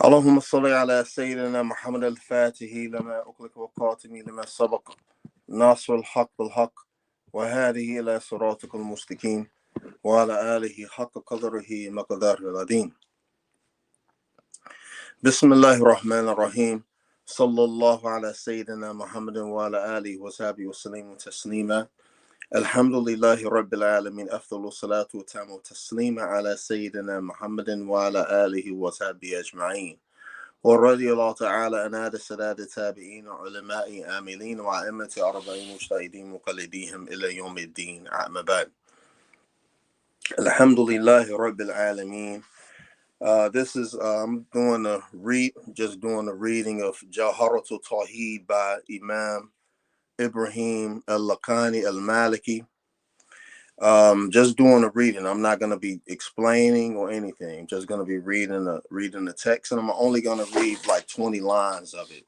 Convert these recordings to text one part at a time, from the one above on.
اللهم صل على سيدنا محمد الفاتح لما أغلق والخاتم لما سبق ناصر الحق بالحق وهذه إلى صراطك المستقيم وعلى آله حق قدره مقدار العظيم. بسم الله الرحمن الرحيم. صلى الله على سيدنا محمد وعلى آله وصحبه وسلم تسليما. الحمد لله رب العالمين. أفضل الصلاة وتم التسليم على سيدنا محمد وعلى آله وصحبه أجمعين. ورضي الله تعالى عن هذا السادة التابعين وعلماء عاملين وأئمة أربعين مجتهدين مقلديهم إلى يوم الدين. أما بعد. الحمد لله رب العالمين. This is I'm doing a reading of Jawharat Tawhid by Imam Ibrahim Laqqani Maliki. Just doing a reading. I'm not going to be explaining or anything. I'm just going to be reading the text, and I'm only going to read like 20 lines of it.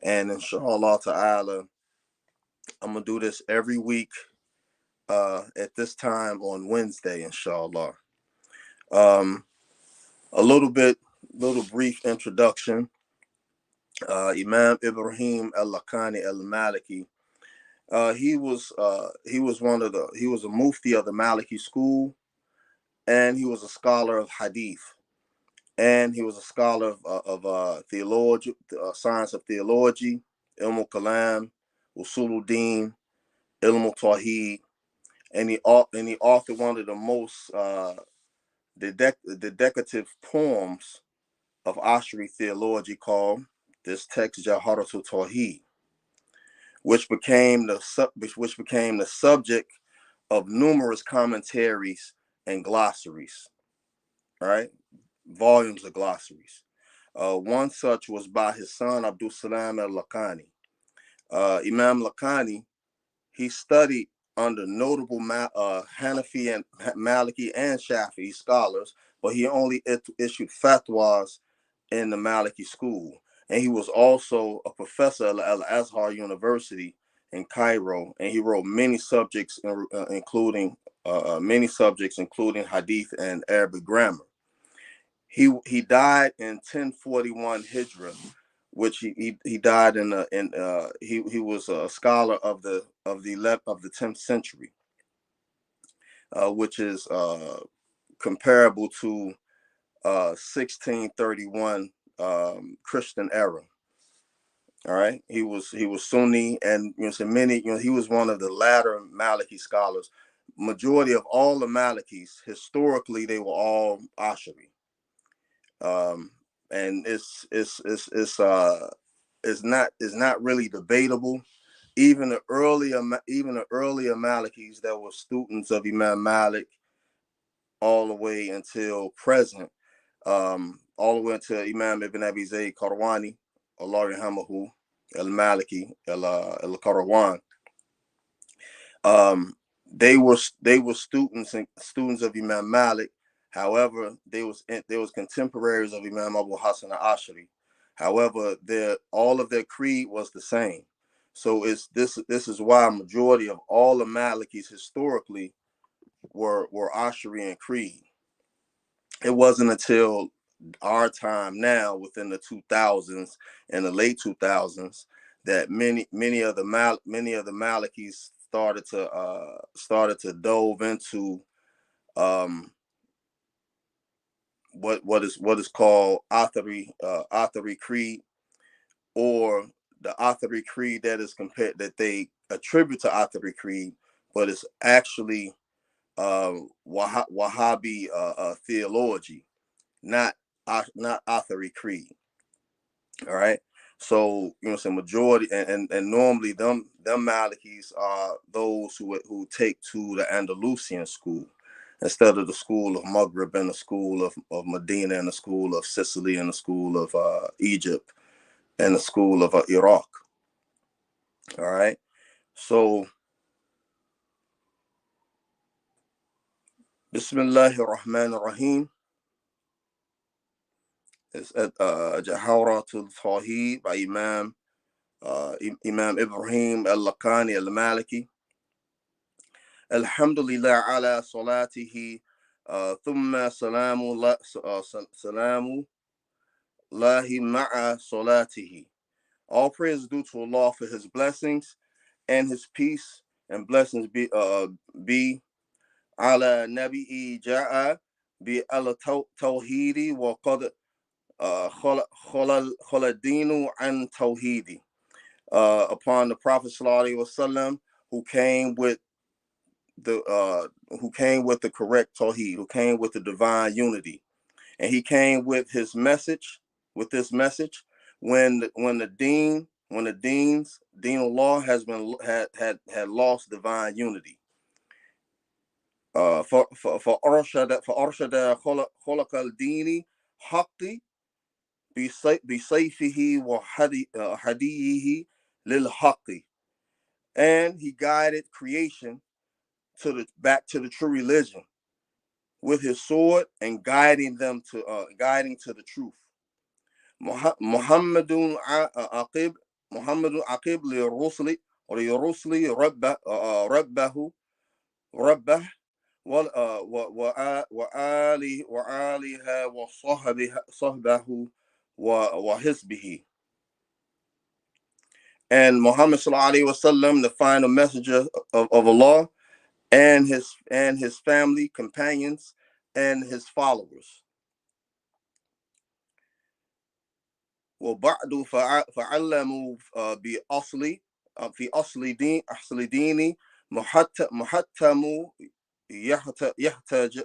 And inshallah ta'ala, I'm going to do this every week at this time on Wednesday, inshallah. A little brief introduction. Imam Ibrahim Laqqani Maliki. He was a mufti of the Maliki school, and he was a scholar of hadith, and he was a scholar of theology, science of theology, ilm kalam, usuluddin, ilm tawhid, and he authored one of the most dedicative poems of Ashari theology called this text Jawharat Tawhid, which became the subject of numerous commentaries and glossaries, right? Volumes of glossaries. One such was by his son Abdul Salam al-Laqqani. Imam Laqqani, he studied under notable Hanafi and Maliki and Shafi'i scholars, but he only issued fatwas in the Maliki school. And he was also a professor at Al-Azhar University in Cairo, and he wrote many subjects, including hadith and Arabic grammar. He died in 1041 Hijra, which he died he was a scholar of the 10th century, which is comparable to 1631 Christian era. All right, he was Sunni, and he was one of the latter Maliki scholars. Majority of all the Malikis historically, they were all Ashari. And it's not really debatable. Even the earlier Malikis that were students of Imam Malik all the way until present, all the way until Imam Ibn Abi Zayd Qarwani, Allah yarhamahu, al-Maliki, al-Qarwan. They were students of Imam Malik. However, they was contemporaries of Imam Abu Hassan al-Ashari. However, all of their creed was the same. So this is why a majority of all the Malikis historically were Ashari in creed. It wasn't until our time now, within the 2000s and the late 2000s, that many of the Malikis started to delve into what is called Athari creed, or the Athari creed that they attribute to Athari creed, but it's actually Wahhabi theology, not Athari creed. All right. So majority and normally them Malikis are those who take to the Andalusian school instead of the school of Maghrib and the school of Medina and the school of Sicily and the school of Egypt and the school of Iraq. All right. So Bismillahir Rahmanir Rahim. It's at Jawharat Tawhid by Imam Ibrahim Laqqani Maliki. Alhamdulillah ala salatihi thumma salamu lahi ma'a salatihi. All praise is due to Allah for His blessings and His peace, and blessings be ala nabi'i ja'a bi ala tawhidi wa qad khaladinu an tawhidi. Upon the Prophet sallallahu alaihi wasallam, who came with the correct tawhid, who came with the divine unity, and he came with his message, with this message, when the deen of law has been had lost divine unity. فأرشد خلق الدين حقي بسيفه وهديه للحق, and he guided creation back to the true religion with his sword and guiding to the truth. Muhammadun aqib للرسل ربه وآلها وصحبه وحزبه. And Muhammad sallallahu alaihi wasallam, the final messenger of Allah, and his family, companions, and his followers. وبعد فعلموا بأصل في أصل ديني محتم يحتاج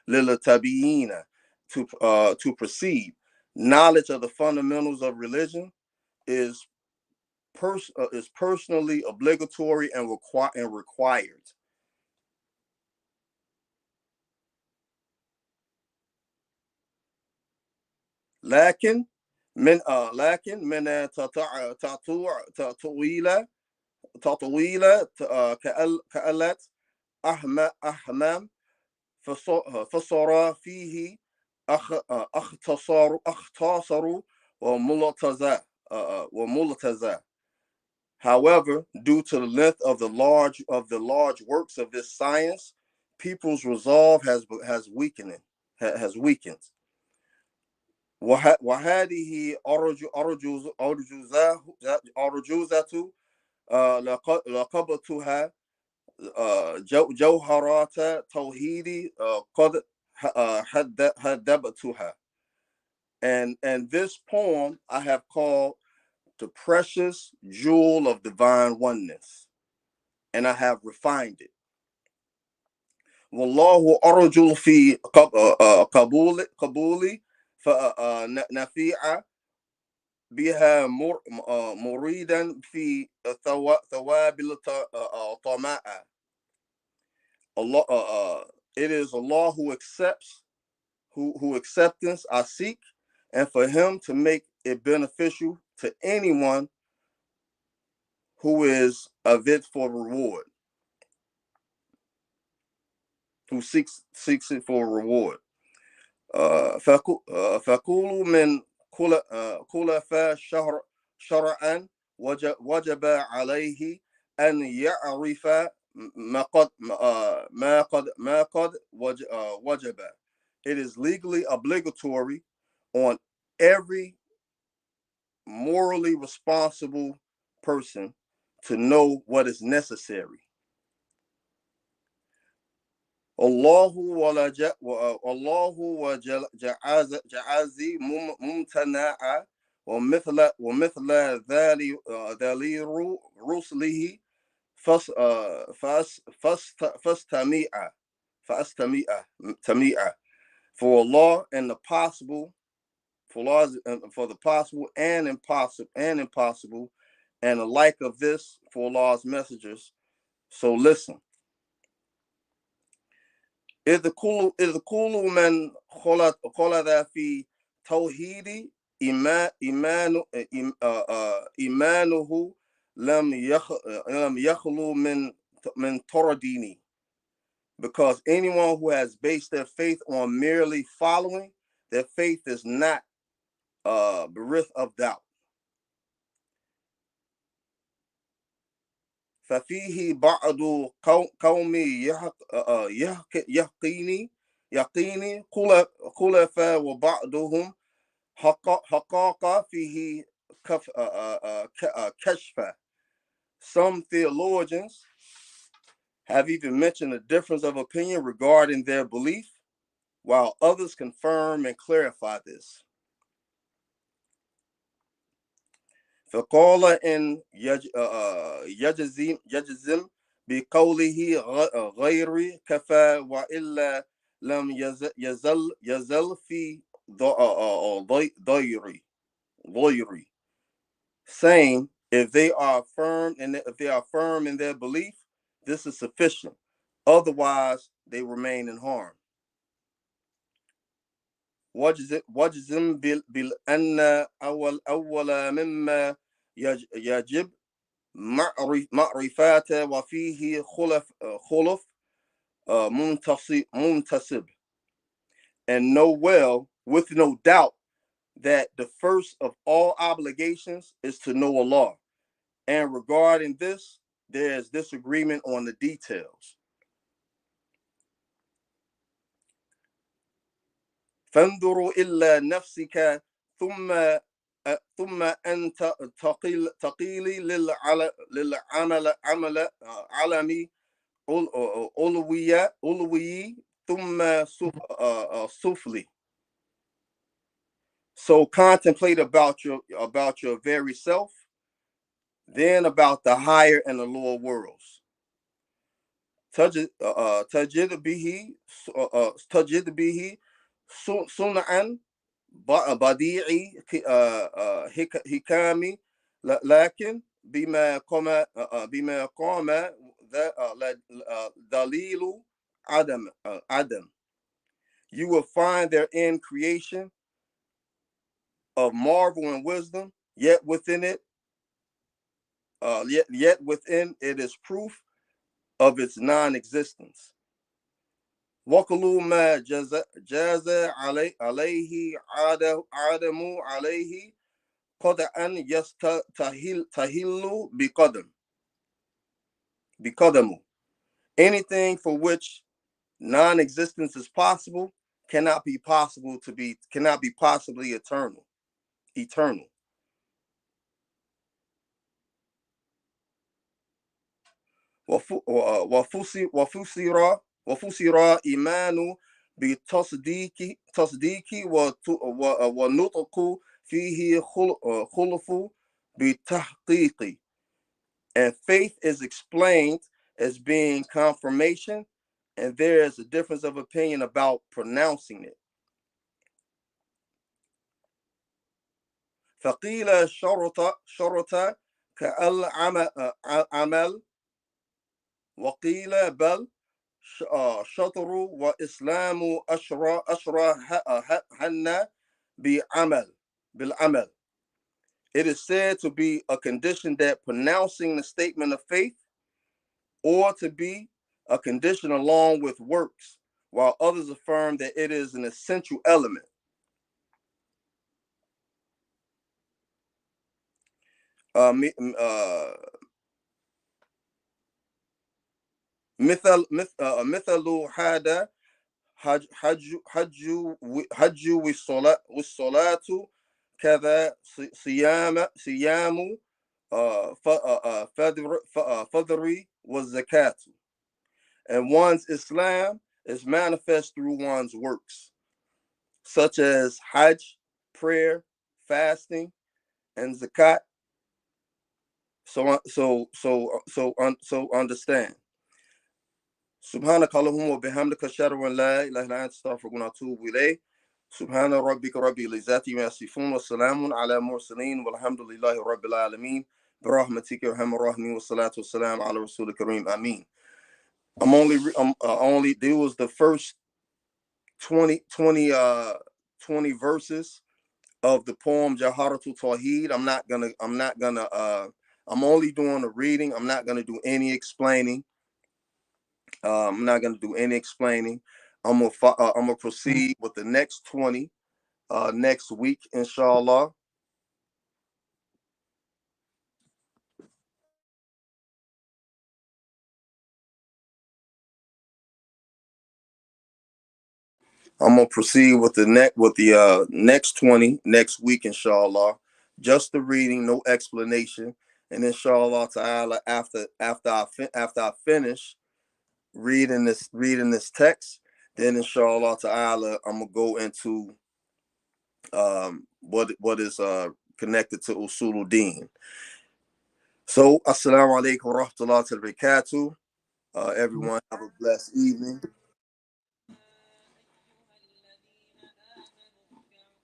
للتبيين to proceed. Knowledge of the fundamentals of religion is personally obligatory and required. لكن من تطويل كألت أحمام فصار فيه اختصار وملتزى. However, due to the length of the large works of this science, people's resolve has weakened. وهذه أرجوزة لقبتها جوهرات توحيد قد هدبتها. And this poem I have called the precious jewel of divine oneness, and I have refined it. والله أرجو في قبولي فنفيع بها مريدا في ثواب الطماع. Allah, it is Allah who accepts, who acceptance I seek, and for Him to make it beneficial to anyone who is of it for reward, who seeks it for reward. فكل من خلفاء شرعا وجب عليه أن يعرف ما قد وجب. It is legally obligatory on every morally responsible person to know what is necessary. الله وجعازي ممتنع ومثل ذلك رسله فاستميع. For Allah and the possible, for the possible and impossible, and the like of this for Allah's messengers. So listen. إذ كل من خلد في توحيد إيمانه لم يخلو من طرديني. Because anyone who has based their faith on merely following, their faith is not bereft of doubt. ففيه بعض قومي يقيني خلفاء وبعضهم حقاق فيه كشف. Some theologians have even mentioned a difference of opinion regarding their belief, while others confirm and clarify this. فقال إن يجزم بقوله غير كفى وإلا لم يزل في ضيري, saying if they are firm in their belief, this is sufficient. Otherwise, they remain in harm. وجزم بأن أول مما يجب معرفات وفيه خلف منتصب, and know well with no doubt that the first of all obligations is to know Allah, and regarding this there is disagreement on the details. فانظروا إلى نفسك ثم أن تقيلي عالمي أولوية ثم سفلي. So contemplate about your very self, then about the higher and the lower worlds. تجد به صنعا بديعي حكامي, لكن بما قام دليل عدم. You will find therein creation of marvel and wisdom, yet within it is proof of its non-existence. وَكُلُّ مَا جَازَ عَلَيْهِ عَدَمُ عَلَيْهِ قَدْ أَنْ يَسْتَهِلُّ بِقَدَمُ. Anything for which non-existence is possible cannot be possibly eternal. وفسر إيمان تصديق ونطق فيه خلف بتحقيق, and faith is explained as being confirmation, and there is a difference of opinion about pronouncing it. فقيل شرط كالعمل وقيل بل شطر وإسلام أشرى حنا بالعمل. It is said to be a condition that pronouncing the statement of faith, or to be a condition along with works, while others affirm that it is an essential element. مثل هذا حج والصلاة كذا صيام فضري والزكاة. And one's Islam is manifest through one's works, such as Hajj, prayer, fasting, and zakat. So understand. سبحانك اللهم وبحمدك أشهد أن لا إله إلا أنت أستغفرك وأتوب إليك. سبحان ربك رب العزة عما يصفون وسلام على المرسلين والحمد لله رب العالمين برحمتك يا أرحم الراحمين والصلاة والسلام على رسول الكريم آمين. There was the first 20 verses of the poem Jawharat Tawhid. I'm only doing the reading. I'm not gonna do any explaining. I'm gonna proceed with the next 20 next week, inshallah. I'm gonna proceed with the next 20 next week, inshallah. Just the reading, no explanation, and inshallah ta'ala after I finish reading this text, then inshallah ta'ala I'm gonna go into what is connected to usulul deen. So assalamu alaikum wa rahmatullahi wa barakatuh. Everyone have a blessed evening.